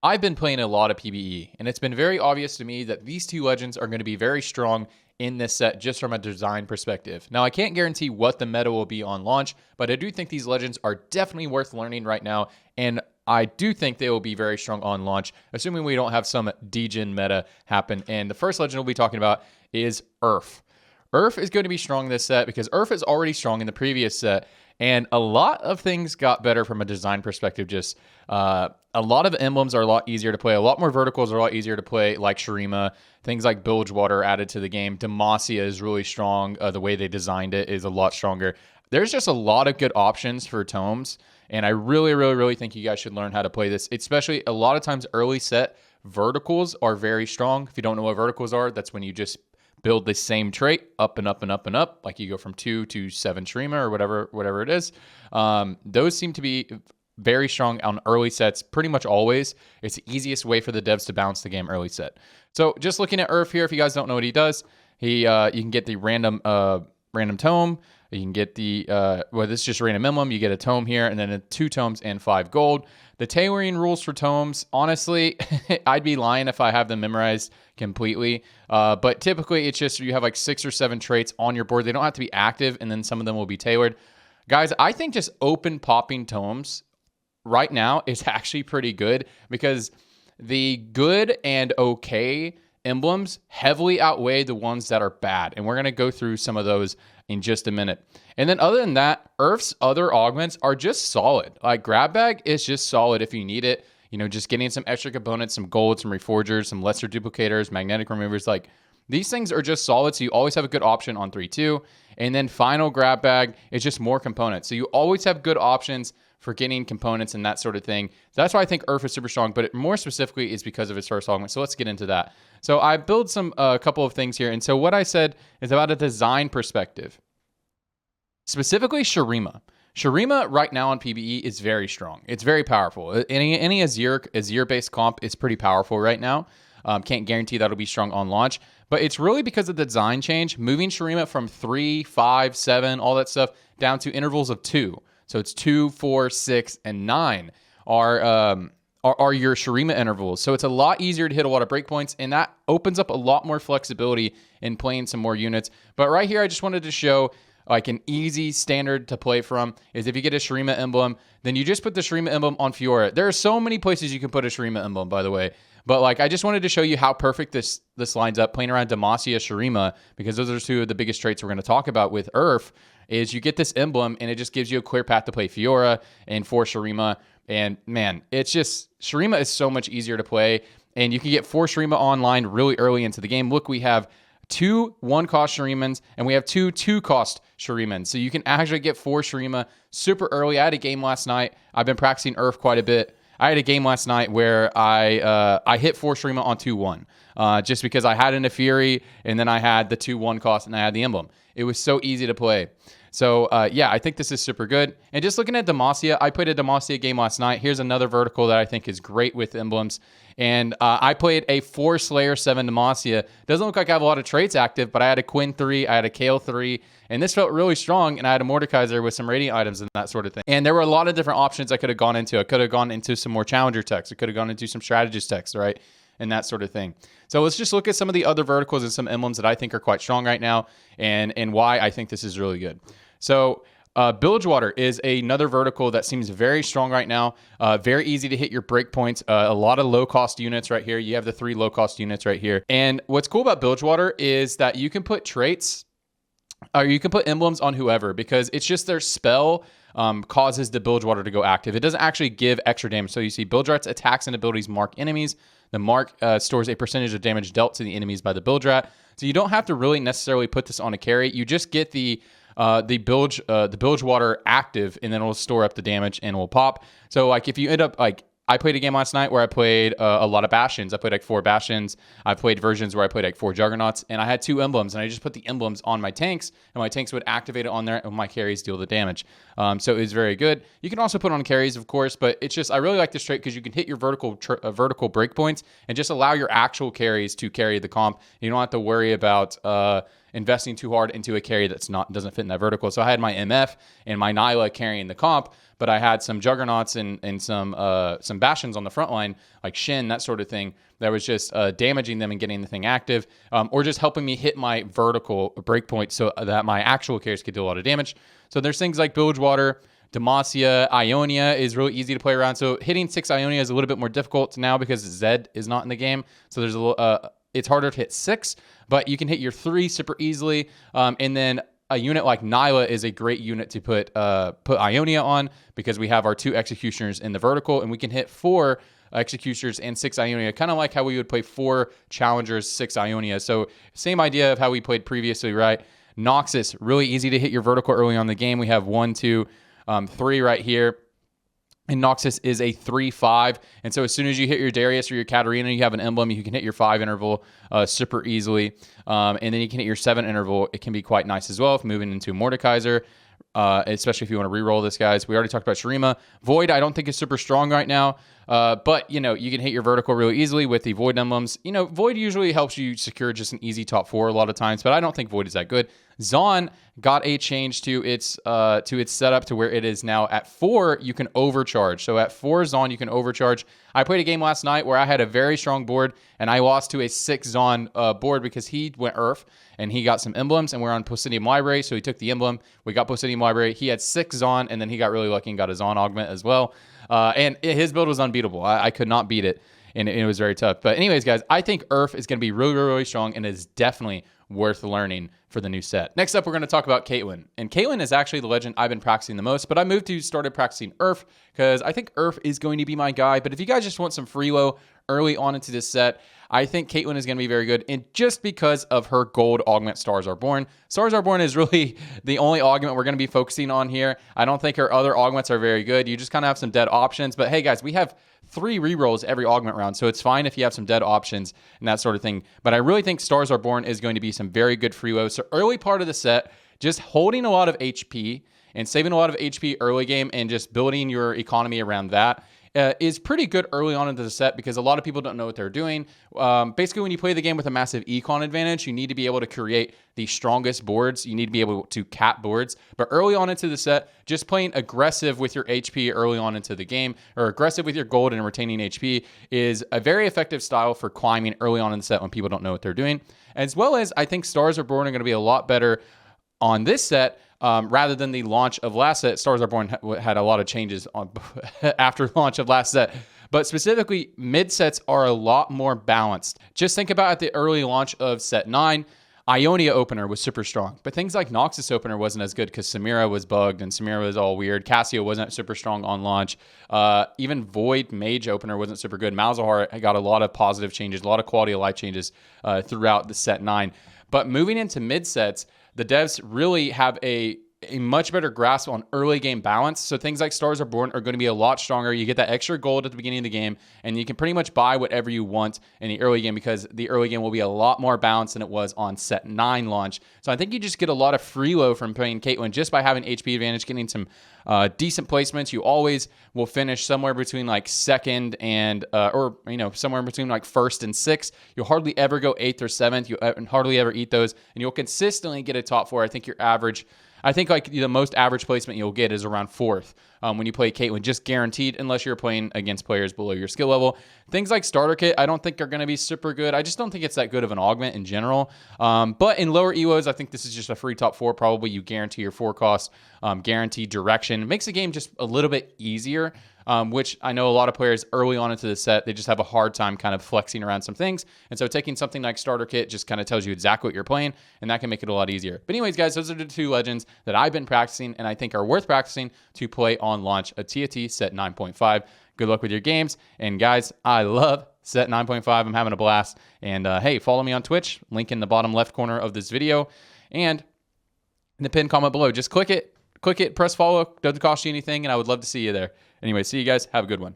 I've been playing a lot of PvE, and it's been very obvious to me that these two legends are going to be very strong in this set just from a design perspective. Now, I can't guarantee what the meta will be on launch, but I do think these legends are definitely worth learning right now, and I do think they will be very strong on launch, assuming we don't have some degen meta happen. And the first legend we'll be talking about is Urf. Urf is going to be strong in this set because Urf is already strong in the previous set, and a lot of things got better from a design perspective. Just a lot of emblems are a lot easier to play. A lot more verticals are a lot easier to play, like Shurima. Things like Bilgewater added to the game. Demacia is really strong. The way they designed it is a lot stronger. There's just a lot of good options for tomes, and I really, really, really think you guys should learn how to play this. Especially a lot of times early set verticals are very strong. If you don't know what verticals are, that's when you just build the same trait up and up and up and up. Like you go from 2 to 7 Shurima or whatever it is. Those seem to be very strong on early sets pretty much always. It's the easiest way for the devs to bounce the game early set. So just looking at Urf here, if you guys don't know what he does, you can get the random tome. You can get the, this is just random emblem. You get a tome here, and then 2 tomes and 5 gold. The tailoring rules for tomes, honestly, I'd be lying if I have them memorized completely. But typically, it's just you have like 6 or 7 traits on your board. They don't have to be active, and then some of them will be tailored. Guys, I think just open popping tomes right now is actually pretty good because the good and okay emblems heavily outweigh the ones that are bad. And we're going to go through some of those in just a minute. And then other than that, Urf's other augments are just solid. Like Grab Bag is just solid if you need it. You know, just getting some extra components, some gold, some reforgers, some lesser duplicators, magnetic removers. Like these things are just solid. So you always have a good option on 3-2. And then final Grab Bag is just more components. So you always have good options for getting components and that sort of thing. That's why I think Urf is super strong, but more specifically is because of his first augment. So let's get into that. So I built a couple of things here. And so what I said is about a design perspective. Specifically Shurima. Shurima right now on PvE is very strong. It's very powerful. Any Azir-based comp is pretty powerful right now. Can't guarantee that'll be strong on launch, but it's really because of the design change, moving Shurima from 3, 5, 7, all that stuff, down to intervals of 2. So it's 2, 4, 6, and 9 are your Shurima intervals. So it's a lot easier to hit a lot of breakpoints, and that opens up a lot more flexibility in playing some more units. But right here, I just wanted to show like an easy standard to play from is if you get a Shurima emblem, then you just put the Shurima emblem on Fiora. There are so many places you can put a Shurima emblem, by the way. But like I just wanted to show you how perfect this lines up playing around Demacia, Shurima, because those are 2 of the biggest traits we're going to talk about with Urf. Is you get this emblem and it just gives you a clear path to play Fiora and for Shurima. And man, it's just, Shurima is so much easier to play. And you can get 4 Shurima online really early into the game. Look, we have 2 1-cost Shurimans and we have 2 2-cost Shurimans. So you can actually get 4 Shurima super early. I had a game last night. I've been practicing Urf quite a bit. I had a game last night where I hit 4 Shurima on 2-1. Just because I had an Fury and then I had the 2 1-cost and I had the emblem. It was so easy to play. So, yeah, I think this is super good. And just looking at Demacia, I played a Demacia game last night. Here's another vertical that I think is great with emblems. And I played a 4 Slayer 7 Demacia. Doesn't look like I have a lot of traits active, but I had a Quinn 3, I had a Kale 3, and this felt really strong. And I had a Mordekaiser with some Radiant items and that sort of thing. And there were a lot of different options I could have gone into. I could have gone into some more Challenger techs. I could have gone into some Strategist techs, right? And that sort of thing. So let's just look at some of the other verticals and some emblems that I think are quite strong right now and why I think this is really good. So Bilgewater is another vertical that seems very strong right now. Very easy to hit your breakpoints. A lot of low-cost units right here. You have the 3 low-cost units right here. And what's cool about Bilgewater is that you can put traits or you can put emblems on whoever because it's just their spell causes the Bilgewater to go active. It doesn't actually give extra damage. So you see Bilgerat's attacks and abilities mark enemies. The mark stores a percentage of damage dealt to the enemies by the Bilgerat. So you don't have to really necessarily put this on a carry. You just get the Bilgewater active, and then it'll store up the damage and it will pop. So like if you end up like I played a game last night where I played a lot of Bastions. I played like 4 Bastions. I played versions where I played like 4 Juggernauts, and I had 2 emblems, and I just put the emblems on my tanks, and my tanks would activate it on there, and my carries deal the damage. So it was very good. You can also put on carries, of course, but it's just I really like this trait because you can hit your vertical breakpoints and just allow your actual carries to carry the comp. You don't have to worry about investing too hard into a carry that's doesn't fit in that vertical. So I had my MF and my Nyla carrying the comp, but I had some Juggernauts and some Bastions on the front line, like Shin, that sort of thing, that was just damaging them and getting the thing active, or just helping me hit my vertical breakpoint so that my actual carries could do a lot of damage. So there's things like Bilgewater, Demacia, Ionia is really easy to play around. So hitting 6 Ionia is a little bit more difficult now because Zed is not in the game. So there's a little, it's harder to hit 6, but you can hit your 3 super easily. And then a unit like Nyla is a great unit to put Ionia on, because we have our 2 Executioners in the vertical, and we can hit 4 Executioners and 6 Ionia, kind of like how we would play 4 Challengers, 6 Ionia. So same idea of how we played previously, right? Noxus, really easy to hit your vertical early on in the game. We have 1, 2, 3 right here. And Noxus is a 3/5. And so as soon as you hit your Darius or your Katarina, you have an emblem, you can hit your 5 interval super easily. And then you can hit your 7 interval. It can be quite nice as well if moving into Mordekaiser, especially if you want to reroll this, guys. We already talked about Shurima. Void, I don't think is super strong right now. But, you know, you can hit your vertical really easily with the Void emblems. You know, Void usually helps you secure just an easy top 4 a lot of times, but I don't think Void is that good. Zaun got a change to its setup to where it is now at 4, you can overcharge. So at 4 Zaun, you can overcharge. I played a game last night where I had a very strong board, and I lost to a 6 Zaun board because he went Urf, and he got some emblems, and we're on Positium Library, so he took the emblem. We got Positium Library. He had 6 Zaun, and then he got really lucky and got a Zaun augment as well. And his build was unbeatable. I could not beat it, and it was very tough. But anyways, guys, I think Urf is going to be really, really, really strong, and is definitely worth learning for the new set. Next up, we're going to talk about Caitlyn. And Caitlyn is actually the legend I've been practicing the most, but I started practicing Urf because I think Urf is going to be my guy. But if you guys just want some freelo early on into this set, I think Caitlyn is going to be very good, and just because of her gold augment, Stars Are Born. Stars Are Born is really the only augment we're going to be focusing on here. I don't think her other augments are very good. You just kind of have some dead options. But hey, guys, we have 3 rerolls every augment round, so it's fine if you have some dead options and that sort of thing. But I really think Stars Are Born is going to be some very good freelo. So early part of the set, just holding a lot of HP and saving a lot of HP early game and just building your economy around that is pretty good early on into the set, because a lot of people don't know what they're doing. Basically, when you play the game with a massive econ advantage, you need to be able to create the strongest boards. You need to be able to cap boards. But early on into the set, just playing aggressive with your HP early on into the game, or aggressive with your gold and retaining HP, is a very effective style for climbing early on in the set when people don't know what they're doing. As well as, I think Stars Are Born are going to be a lot better on this set, rather than the launch of last set. Stars Are Born had a lot of changes on after launch of last set. But specifically, mid sets are a lot more balanced. Just think about at the early launch of set 9, Ionia opener was super strong. But things like Noxus opener wasn't as good because Samira was bugged and Samira was all weird. Cassio wasn't super strong on launch. Even Void Mage opener wasn't super good. Malzahar got a lot of positive changes, a lot of quality of life changes throughout the set 9. But moving into mid sets, the devs really have a much better grasp on early game balance. So things like Stars Are Born are going to be a lot stronger. You get that extra gold at the beginning of the game, and you can pretty much buy whatever you want in the early game, because the early game will be a lot more balanced than it was on set 9 launch. So I think you just get a lot of freelo from playing Caitlyn just by having HP advantage, getting some decent placements. You always will finish somewhere between like second and, or, you know, somewhere between like first and sixth. You'll hardly ever go 8th or 7th. You'll hardly ever eat those, and you'll consistently get a top 4. I think your average, I think like the most average placement you'll get is around 4th when you play Caitlyn, just guaranteed, unless you're playing against players below your skill level. Things like Starter Kit, I don't think are going to be super good. I just don't think it's that good of an augment in general. But in lower ELOs, I think this is just a free top 4. Probably you guarantee your 4 cost, guarantee direction. It makes the game just a little bit easier. Which I know a lot of players early on into the set, they just have a hard time kind of flexing around some things. And so taking something like Starter Kit just kind of tells you exactly what you're playing, and that can make it a lot easier. But anyways, guys, those are the 2 legends that I've been practicing and I think are worth practicing to play on launch of TFT Set 9.5. Good luck with your games. And guys, I love Set 9.5. I'm having a blast. And hey, follow me on Twitch. Link in the bottom left corner of this video. And in the pinned comment below, just click it, press follow. Doesn't cost you anything, and I would love to see you there. Anyway, see you guys. Have a good one.